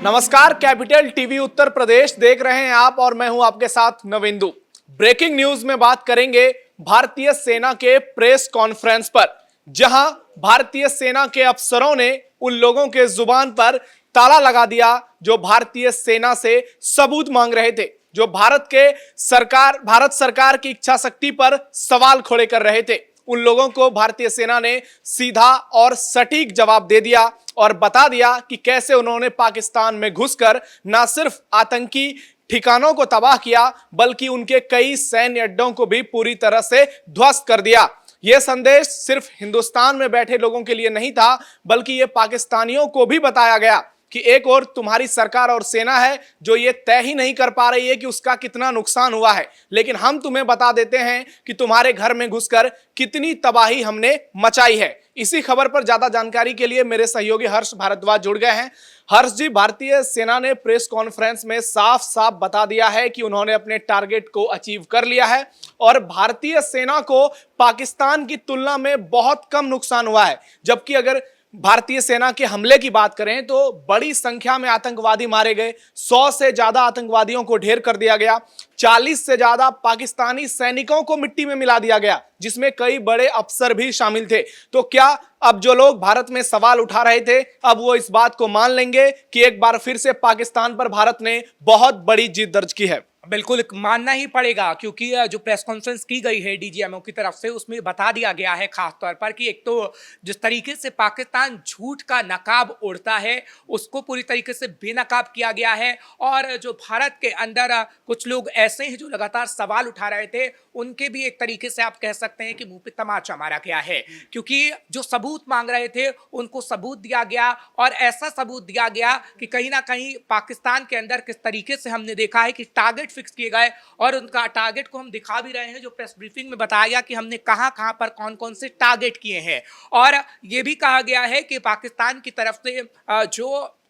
नमस्कार, capital TV Uttar Pradesh देख रहे हैं आप और मैं हूं आपके साथ नविंदु। ब्रेकिंग न्यूज में बात करेंगे भारतीय सेना के प्रेस कॉन्फ्रेंस पर, जहां भारतीय सेना के अफसरों ने उन लोगों के जुबान पर ताला लगा दिया जो भारतीय सेना से सबूत मांग रहे थे, जो भारत सरकार की इच्छा शक्ति पर सवाल खड़े कर रहे थे। उन लोगों को भारतीय सेना ने सीधा और सटीक जवाब दे दिया और बता दिया कि कैसे उन्होंने पाकिस्तान में घुसकर न सिर्फ आतंकी ठिकानों को तबाह किया, बल्कि उनके कई सैन्य अड्डों को भी पूरी तरह से ध्वस्त कर दिया। यह संदेश सिर्फ हिंदुस्तान में बैठे लोगों के लिए नहीं था, बल्कि यह पाकिस्तानियों को भी बताया गया कि एक और तुम्हारी सरकार और सेना है जो ये तय ही नहीं कर पा रही है कि उसका कितना नुकसान हुआ है, लेकिन हम तुम्हें बता देते हैं कि तुम्हारे घर में घुसकर कितनी तबाही हमने मचाई है। इसी खबर पर ज्यादा जानकारी के लिए मेरे सहयोगी हर्ष भारद्वाज जुड़ गए हैं। हर्ष जी, भारतीय सेना ने प्रेस कॉन्फ्रेंस में साफ साफ बता दिया है कि उन्होंने अपने टारगेट को अचीव कर लिया है और भारतीय सेना को पाकिस्तान की तुलना में बहुत कम नुकसान हुआ है। जबकि अगर भारतीय सेना के हमले की बात करें तो बड़ी संख्या में आतंकवादी मारे गए, 100 से ज्यादा आतंकवादियों को ढेर कर दिया गया, 40 से ज्यादा पाकिस्तानी सैनिकों को मिट्टी में मिला दिया गया, जिसमें कई बड़े अफसर भी शामिल थे। तो क्या अब जो लोग भारत में सवाल उठा रहे थे, अब वो इस बात को मान लेंगे कि एक बार फिर से पाकिस्तान पर भारत ने बहुत बड़ी जीत दर्ज की है? बिल्कुल मानना ही पड़ेगा, क्योंकि जो प्रेस कॉन्फ्रेंस की गई है डीजीएमओ की तरफ से, उसमें बता दिया गया है खास तौर पर कि एक तो जिस तरीके से पाकिस्तान झूठ का नकाब ओढ़ता है उसको पूरी तरीके से बेनकाब किया गया है, और जो भारत के अंदर कुछ लोग ऐसे हैं जो लगातार सवाल उठा रहे थे, उनके भी एक तरीके से आप कह सकते हैं कि मुंह पे तमाचा मारा गया है। क्योंकि जो सबूत मांग रहे थे उनको सबूत दिया गया, और ऐसा सबूत दिया गया कि कहीं ना कहीं पाकिस्तान के अंदर किस तरीके से हमने देखा है कि टारगेट फिक्स किए गए, और उनका टारगेट को हम दिखा भी रहे हैं। जो प्रेस ब्रीफिंग में बताया गया कि हमने कहां पर कौन कौन से टारगेट किए हैं, और यह भी कहा गया है कि पाकिस्तान की तरफ से जो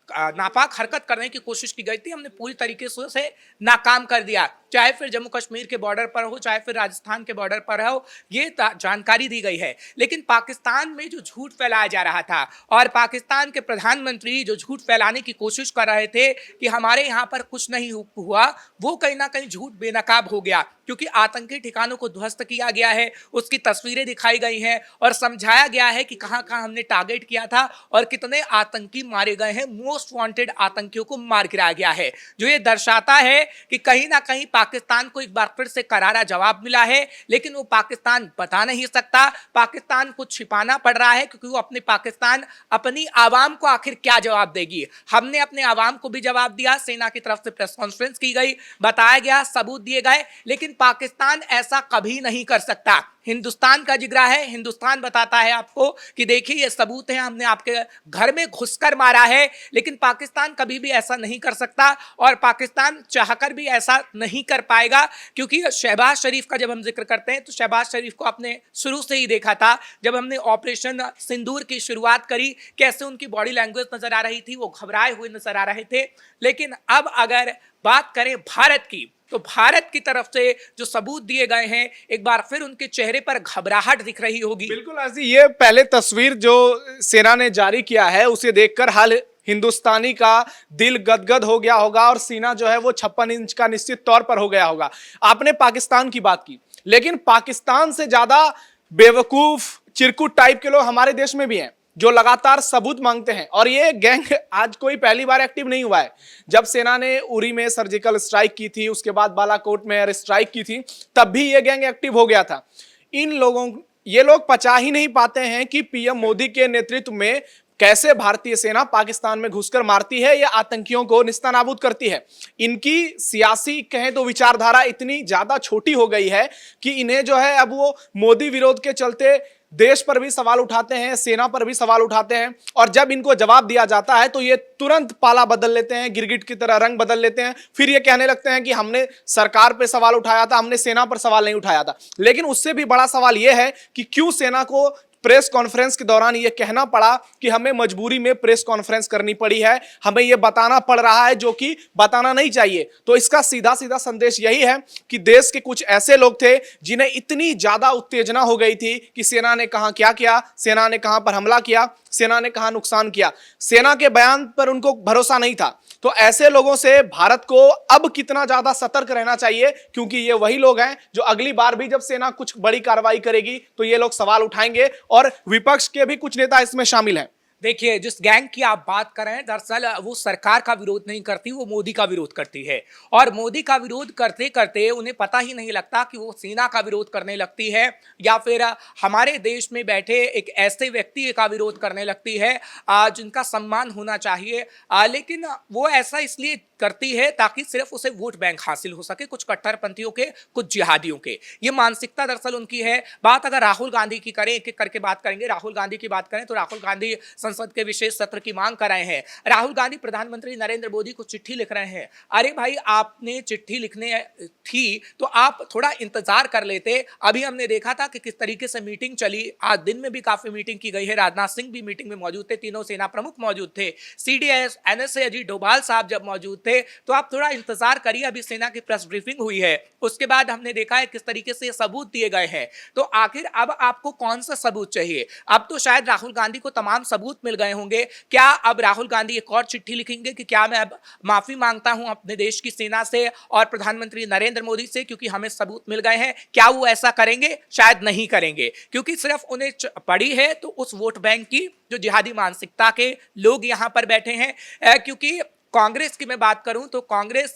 नापाक हरकत करने की कोशिश की गई थी, हमने पूरी तरीके से नाकाम कर दिया। चाहे फिर जम्मू कश्मीर के बॉर्डर पर हो, चाहे फिर राजस्थान के बॉर्डर पर हो, ये जानकारी दी गई है। लेकिन पाकिस्तान में जो झूठ फैलाया जा रहा था, और पाकिस्तान के प्रधानमंत्री जो झूठ फैलाने की कोशिश कर रहे थे कि हमारे यहाँ पर कुछ नहीं हुआ, वो कहीं ना कहीं झूठ बेनकाब हो गया। क्योंकि आतंकी ठिकानों को ध्वस्त किया गया है, उसकी तस्वीरें दिखाई गई हैं और समझाया गया है कि कहां कहां हमने टारगेट किया था और कितने आतंकी मारे गए हैं। मोस्ट वांटेड आतंकियों को मार गिराया गया है, जो ये दर्शाता है कि कहीं ना कहीं पाकिस्तान को एक बार फिर से करारा जवाब मिला है। लेकिन वो पाकिस्तान बता नहीं सकता, पाकिस्तान को छिपाना पड़ रहा है, क्योंकि वो पाकिस्तान अपनी आवाम को आखिर क्या जवाब देगी। हमने अपने आवाम को भी जवाब दिया, सेना की तरफ से प्रेस कॉन्फ्रेंस की गई, बताया गया, सबूत दिए गए, लेकिन पाकिस्तान ऐसा कभी नहीं कर सकता। हिंदुस्तान का जिगरा है, हिंदुस्तान बताता है आपको कि देखिए ये सबूत है, हमने आपके घर में घुसकर मारा है। लेकिन पाकिस्तान कभी भी ऐसा नहीं कर सकता, और पाकिस्तान चाहकर भी ऐसा नहीं कर पाएगा। क्योंकि शहबाज शरीफ का जब हम जिक्र करते हैं तो शहबाज शरीफ को आपने शुरू से ही देखा था, जब हमने ऑपरेशन सिंदूर की शुरुआत करी, कैसे उनकी बॉडी लैंग्वेज नजर आ रही थी, वो घबराए हुए नजर आ रहे थे। लेकिन अब अगर बात करें भारत की, तो भारत की तरफ से जो सबूत दिए गए हैं, एक बार फिर उनके चेहरे पर घबराहट दिख रही होगी। बिल्कुल ऐसी ये पहले तस्वीर जो सेना ने जारी किया है, उसे देखकर हाल हिंदुस्तानी का दिल गदगद हो गया होगा और सीना जो है वो 56 इंच का निश्चित तौर पर हो गया होगा। आपने पाकिस्तान की बात की, लेकिन पाकिस्तान से ज्यादा बेवकूफ चिरकुट टाइप के लोग हमारे देश में भी हैं, जो लगातार सबूत मांगते हैं। और ये गैंग आज कोई पहली बार एक्टिव नहीं हुआ है। जब सेना ने उरी में सर्जिकल स्ट्राइक की थी, उसके बाद बालाकोट में एयर स्ट्राइक की थी, तब भी ये गैंग एक्टिव हो गया था। ये लोग पचा ही नहीं पाते हैं कि पीएम मोदी के नेतृत्व में कैसे भारतीय सेना पाकिस्तान में घुसकर मारती है या आतंकियों को निस्तानाबूद करती है। इनकी सियासी कहें तो विचारधारा इतनी ज्यादा छोटी हो गई है कि इन्हें जो है अब वो मोदी विरोध के चलते देश पर भी सवाल उठाते हैं, सेना पर भी सवाल उठाते हैं, और जब इनको जवाब दिया जाता है तो ये तुरंत पाला बदल लेते हैं, गिरगिट की तरह रंग बदल लेते हैं। फिर ये कहने लगते हैं कि हमने सरकार पे सवाल उठाया था, हमने सेना पर सवाल नहीं उठाया था। लेकिन उससे भी बड़ा सवाल यह है कि क्यों सेना को प्रेस कॉन्फ्रेंस के दौरान यह कहना पड़ा कि हमें मजबूरी में प्रेस कॉन्फ्रेंस करनी पड़ी है, हमें यह बताना पड़ रहा है जो कि बताना नहीं चाहिए। तो इसका सीधा सीधा संदेश यही है कि देश के कुछ ऐसे लोग थे जिन्हें इतनी ज्यादा उत्तेजना हो गई थी कि सेना ने कहां क्या किया, सेना ने कहां पर हमला किया, सेना ने कहां नुकसान किया, सेना के बयान पर उनको भरोसा नहीं था। तो ऐसे लोगों से भारत को अब कितना ज्यादा सतर्क रहना चाहिए, क्योंकि ये वही लोग हैं जो अगली बार भी जब सेना कुछ बड़ी कार्रवाई करेगी तो ये लोग सवाल उठाएंगे, और विपक्ष के भी कुछ नेता इसमें शामिल हैं। देखिए, जिस गैंग की आप बात कर रहे हैं, दरअसल वो सरकार का विरोध नहीं करती, वो मोदी का विरोध करती है। और मोदी का विरोध करते करते उन्हें पता ही नहीं लगता कि वो सेना का विरोध करने लगती है या फिर हमारे देश में बैठे एक ऐसे व्यक्ति का विरोध करने लगती है जिनका सम्मान होना चाहिए। लेकिन वो ऐसा इसलिए करती है ताकि सिर्फ उसे वोट बैंक हासिल हो सके, कुछ कट्टरपंथियों के, कुछ जिहादियों के। ये मानसिकता दरअसल उनकी है। बात अगर राहुल गांधी की करें, एक एक करके बात करेंगे। राहुल गांधी की बात करें तो राहुल गांधी संसद के विशेष सत्र की मांग कर रहे हैं। राहुल गांधी प्रधानमंत्री नरेंद्र मोदी को चिट्ठी लिख रहे हैं। अरे भाई, आपने चिट्ठी लिखने थी तो आप थोड़ा इंतजार कर लेते। अभी हमने देखा था कि किस तरीके से मीटिंग चली, आज दिन में भी काफी मीटिंग की गई है। राजनाथ सिंह भी मीटिंग में मौजूद थे, तीनों सेना प्रमुख मौजूद थे, सीडीएस एनएसए अजीत डोभाल साहब जब मौजूद थे। तो आप थोड़ा इंतजार करिए, अभी सेना की प्रेस ब्रीफिंग हुई है, उसके बाद हमने देखा है किस तरीके से सबूत दिए गए हैं। तो आखिर अब आपको कौन सा सबूत चाहिए? अब तो शायद राहुल गांधी को तमाम सबूत मिल गए होंगे। क्या अब राहुल गांधी एक और चिट्ठी लिखेंगे कि क्या मैं अब माफी मांगता हूं अपने देश की सेना से और प्रधानमंत्री नरेंद्र मोदी से, क्योंकि हमें सबूत मिल गए हैं? क्या वो ऐसा करेंगे? शायद नहीं करेंगे, क्योंकि सिर्फ उन्हें पड़ी है तो उस वोट बैंक की जो जिहादी मानसिकता के लोग यहां पर बैठे हैं। क्योंकि कांग्रेस की मैं बात करूं तो कांग्रेस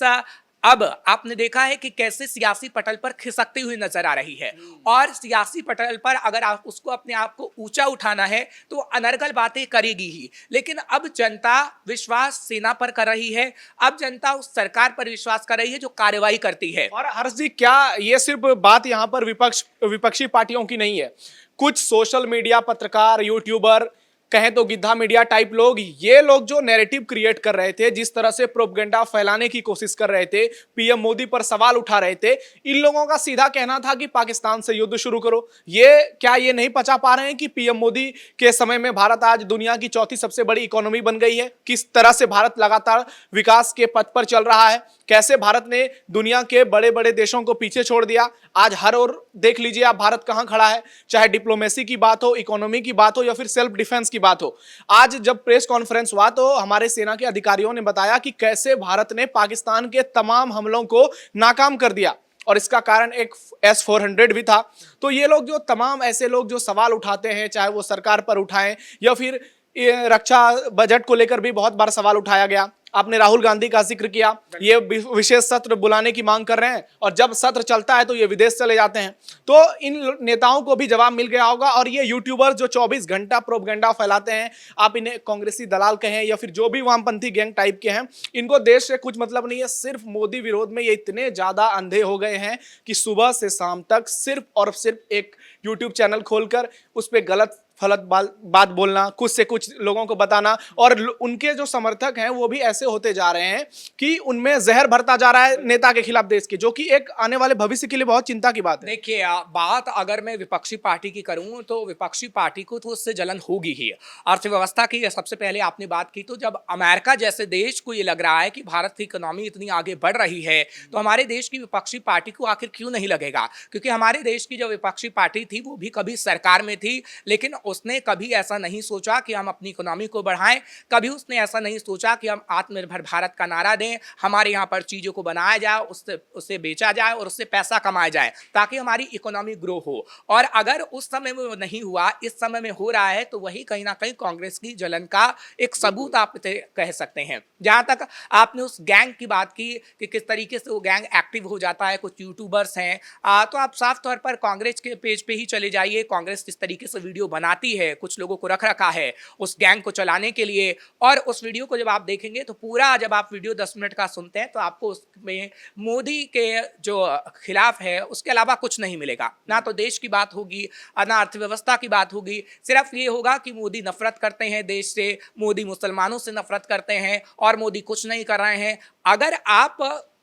अब आपने देखा है कि कैसे सियासी पटल पर खिसकती हुई नजर आ रही है। और सियासी पटल पर अगर आप उसको अपने आप को ऊंचा उठाना है तो अनर्गल बातें करेगी ही। लेकिन अब जनता विश्वास सेना पर कर रही है, अब जनता उस सरकार पर विश्वास कर रही है जो कार्रवाई करती है। और हर्ष जी, क्या ये सिर्फ बात यहां पर विपक्षी पार्टियों की नहीं है? कुछ सोशल मीडिया पत्रकार, यूट्यूबर, कहें तो गिद्धा मीडिया टाइप लोग, ये लोग जो नैरेटिव क्रिएट कर रहे थे, जिस तरह से प्रोपेगेंडा फैलाने की कोशिश कर रहे थे, पीएम मोदी पर सवाल उठा रहे थे, इन लोगों का सीधा कहना था कि पाकिस्तान से युद्ध शुरू करो। ये नहीं पचा पा रहे हैं कि पीएम मोदी के समय में भारत आज दुनिया की चौथी सबसे बड़ी इकोनॉमी बन गई है, किस तरह से भारत लगातार विकास के पथ पर चल रहा है, कैसे भारत ने दुनिया के बड़े बड़े देशों को पीछे छोड़ दिया। आज हर ओर देख लीजिए आप, भारत कहां खड़ा है, चाहे डिप्लोमेसी की बात हो, इकोनॉमी की बात हो या फिर सेल्फ डिफेंस की बात हो। आज जब प्रेस कॉन्फ्रेंस हुआ तो हमारे सेना के अधिकारियों ने बताया कि कैसे भारत ने पाकिस्तान के तमाम हमलों को नाकाम कर दिया, और इसका कारण एक S-400 भी था। तो ये लोग, जो तमाम ऐसे लोग जो सवाल उठाते हैं, चाहे वो सरकार पर उठाएं या फिर रक्षा बजट को लेकर भी बहुत बार सवाल उठाया गया। आपने राहुल गांधी का जिक्र किया, ये विशेष सत्र बुलाने की मांग कर रहे हैं, और जब सत्र चलता है तो ये विदेश चले जाते हैं। तो इन नेताओं को भी जवाब मिल गया होगा। और ये यूट्यूबर जो 24 घंटा प्रोपेगेंडा फैलाते हैं, आप इन्हें कांग्रेसी दलाल कहें या फिर जो भी वामपंथी गैंग टाइप के हैं, इनको देश से कुछ मतलब नहीं है। सिर्फ मोदी विरोध में ये इतने ज्यादा अंधे हो गए हैं कि सुबह से शाम तक सिर्फ और सिर्फ एक यूट्यूब चैनल खोलकर उस पर गलत फलत बात बोलना, कुछ से कुछ लोगों को बताना, और उनके जो समर्थक हैं वो भी ऐसे होते जा रहे हैं कि उनमें जहर भरता जा रहा है नेता के खिलाफ देश के, जो कि एक आने वाले भविष्य के लिए बहुत चिंता की बात है। देखिए, बात अगर मैं विपक्षी पार्टी की करूं तो विपक्षी पार्टी को तो उससे जलन होगी ही। अर्थव्यवस्था की सबसे पहले आपने बात की, तो जब अमेरिका जैसे देश को ये लग रहा है कि भारत की इकोनॉमी इतनी आगे बढ़ रही है, तो हमारे देश की विपक्षी पार्टी को आखिर क्यों नहीं लगेगा? क्योंकि हमारे देश की जो विपक्षी पार्टी थी वो भी कभी सरकार में थी, लेकिन उसने कभी ऐसा नहीं सोचा कि हम अपनी इकोनॉमी को बढ़ाएं, कभी उसने ऐसा नहीं सोचा कि हम आत्मनिर्भर भारत का नारा दें, हमारे यहाँ पर चीज़ों को बनाया जाए, उससे बेचा जाए और उससे पैसा कमाया जाए ताकि हमारी इकोनॉमी ग्रो हो। और अगर उस समय में वो नहीं हुआ, इस समय में हो रहा है, तो वही कहीं ना कहीं कांग्रेस की जलन का एक सबूत आप कह सकते हैं। जहाँ तक आपने उस गैंग की बात की कि किस तरीके से वो गैंग एक्टिव हो जाता है, कुछ यूट्यूबर्स हैं, तो आप साफ तौर पर कांग्रेस के पेज पे ही चले जाइए। कांग्रेस किस तरीके से वीडियो बनाती है, कुछ लोगों को रख रखा है उस गैंग को चलाने के लिए। और उस वीडियो को जब आप देखेंगे तो पूरा, जब आप वीडियो 10 मिनट का सुनते हैं तो आपको उसमें मोदी के जो खिलाफ है उसके अलावा कुछ नहीं मिलेगा। ना तो देश की बात होगी, ना अर्थव्यवस्था की बात होगी, सिर्फ ये होगा कि मोदी नफरत करते हैं देश से, मोदी मुसलमानों से नफरत करते हैं और मोदी कुछ नहीं कर रहे हैं। अगर आप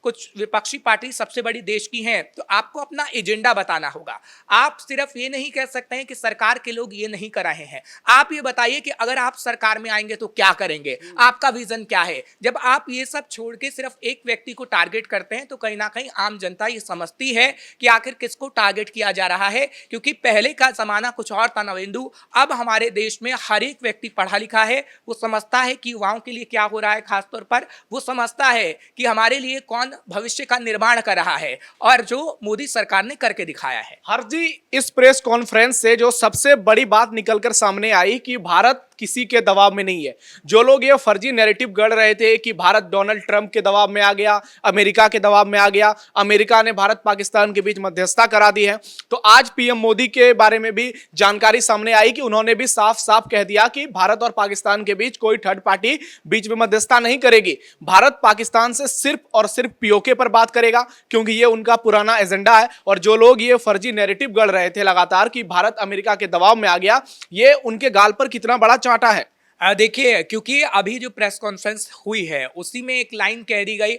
कुछ विपक्षी पार्टी सबसे बड़ी देश की हैं, तो आपको अपना एजेंडा बताना होगा। आप सिर्फ ये नहीं कह सकते हैं कि सरकार के लोग ये नहीं कर रहे हैं। आप ये बताइए कि अगर आप सरकार में आएंगे तो क्या करेंगे, आपका विजन क्या है। जब आप ये सब छोड़ के सिर्फ एक व्यक्ति को टारगेट करते हैं तो कहीं ना कहीं आम जनता ये समझती है कि आखिर किसको टारगेट किया जा रहा है। क्योंकि पहले का जमाना कुछ और था नवेंदु, अब हमारे देश में हर एक व्यक्ति पढ़ा लिखा है, वो समझता है कि युवाओं के लिए क्या हो रहा है, खासतौर पर वो समझता है कि हमारे लिए कौन भविष्य का निर्माण कर रहा है, और जो मोदी सरकार ने करके दिखाया है। हर जी, इस प्रेस कॉन्फ्रेंस से जो सबसे बड़ी बात निकलकर सामने आई कि भारत किसी के दबाव में नहीं है। जो लोग ये फर्जी नैरेटिव गढ़ रहे थे कि भारत डोनाल्ड ट्रंप के दबाव में आ गया, अमेरिका के दबाव में आ गया, अमेरिका ने भारत पाकिस्तान के बीच मध्यस्थता करा दी है, तो आज पीएम मोदी के बारे में भी जानकारी सामने आई कि उन्होंने भी साफ साफ कह दिया कि भारत और पाकिस्तान के बीच कोई थर्ड पार्टी बीच में मध्यस्थता नहीं करेगी। भारत पाकिस्तान से सिर्फ और सिर्फ पीओके पर बात करेगा, क्योंकि ये उनका पुराना एजेंडा है। और जो लोग ये फर्जी नैरेटिव गढ़ रहे थे लगातार कि भारत अमेरिका के दबाव में आ गया, ये उनके गाल पर कितना बड़ा चांटा है। देखिए, क्योंकि अभी जो प्रेस कॉन्फ्रेंस हुई है उसी में एक लाइन कह दी गई।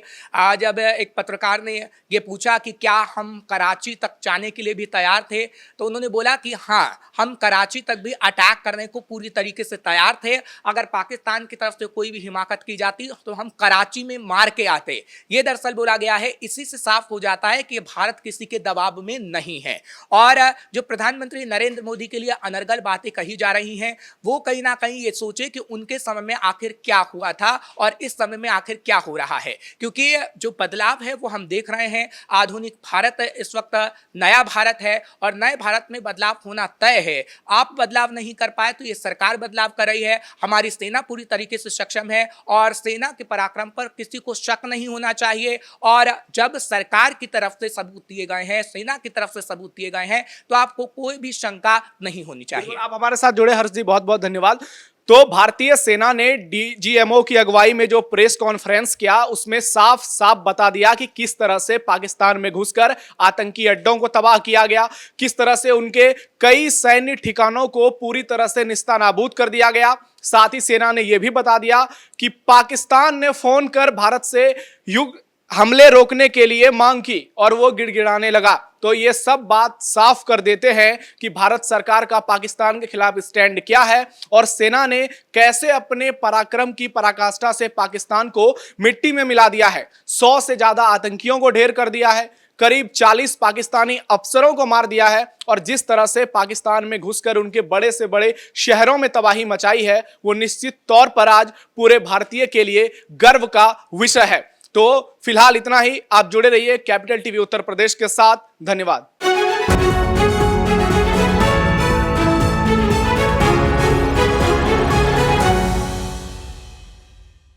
जब एक पत्रकार ने ये पूछा कि क्या हम कराची तक जाने के लिए भी तैयार थे, तो उन्होंने बोला कि हाँ, हम कराची तक भी अटैक करने को पूरी तरीके से तैयार थे। अगर पाकिस्तान की तरफ से कोई भी हिमाकत की जाती तो हम कराची में मार के आते। ये दरअसल बोला गया है। इसी से साफ हो जाता है कि भारत किसी के दबाव में नहीं है। और जो प्रधानमंत्री नरेंद्र मोदी के लिए अनर्गल बातें कही जा रही हैं, वो कहीं ना कहीं ये सोचे कि उनके समय में आखिर क्या हुआ था और इस समय में आखिर क्या हो रहा है। क्योंकि जो बदलाव है वो हम देख रहे हैं। आधुनिक भारत इस वक्त नया भारत है और नए भारत में बदलाव होना तय है। आप बदलाव नहीं कर पाए तो ये सरकार बदलाव कर रही है। हमारी सेना पूरी तरीके से सक्षम है और सेना के पराक्रम पर किसी को शक नहीं होना चाहिए। और जब सरकार की तरफ से सबूत दिए गए हैं, सेना की तरफ से सबूत दिए गए हैं, तो आपको कोई भी शंका नहीं होनी चाहिए। आप हमारे साथ जुड़े हर्ष जी, बहुत बहुत धन्यवाद। तो भारतीय सेना ने डीजीएमओ की अगुवाई में जो प्रेस कॉन्फ्रेंस किया, उसमें साफ साफ बता दिया कि किस तरह से पाकिस्तान में घुसकर आतंकी अड्डों को तबाह किया गया, किस तरह से उनके कई सैन्य ठिकानों को पूरी तरह से निस्तानाबूद कर दिया गया। साथ ही सेना ने यह भी बता दिया कि पाकिस्तान ने फोन कर भारत से हमले रोकने के लिए मांग की और वो गिड़गिड़ाने लगा। तो ये सब बात साफ कर देते हैं कि भारत सरकार का पाकिस्तान के खिलाफ स्टैंड क्या है और सेना ने कैसे अपने पराक्रम की पराकाष्ठा से पाकिस्तान को मिट्टी में मिला दिया है। 100 से ज्यादा आतंकियों को ढेर कर दिया है, करीब 40 पाकिस्तानी अफसरों को मार दिया है और जिस तरह से पाकिस्तान में घुसकर उनके बड़े से बड़े शहरों में तबाही मचाई है, वो निश्चित तौर पर आज पूरे भारतीय के लिए गर्व का विषय है। तो फिलहाल इतना ही। आप जुड़े रहिए कैपिटल टीवी उत्तर प्रदेश के साथ। धन्यवाद।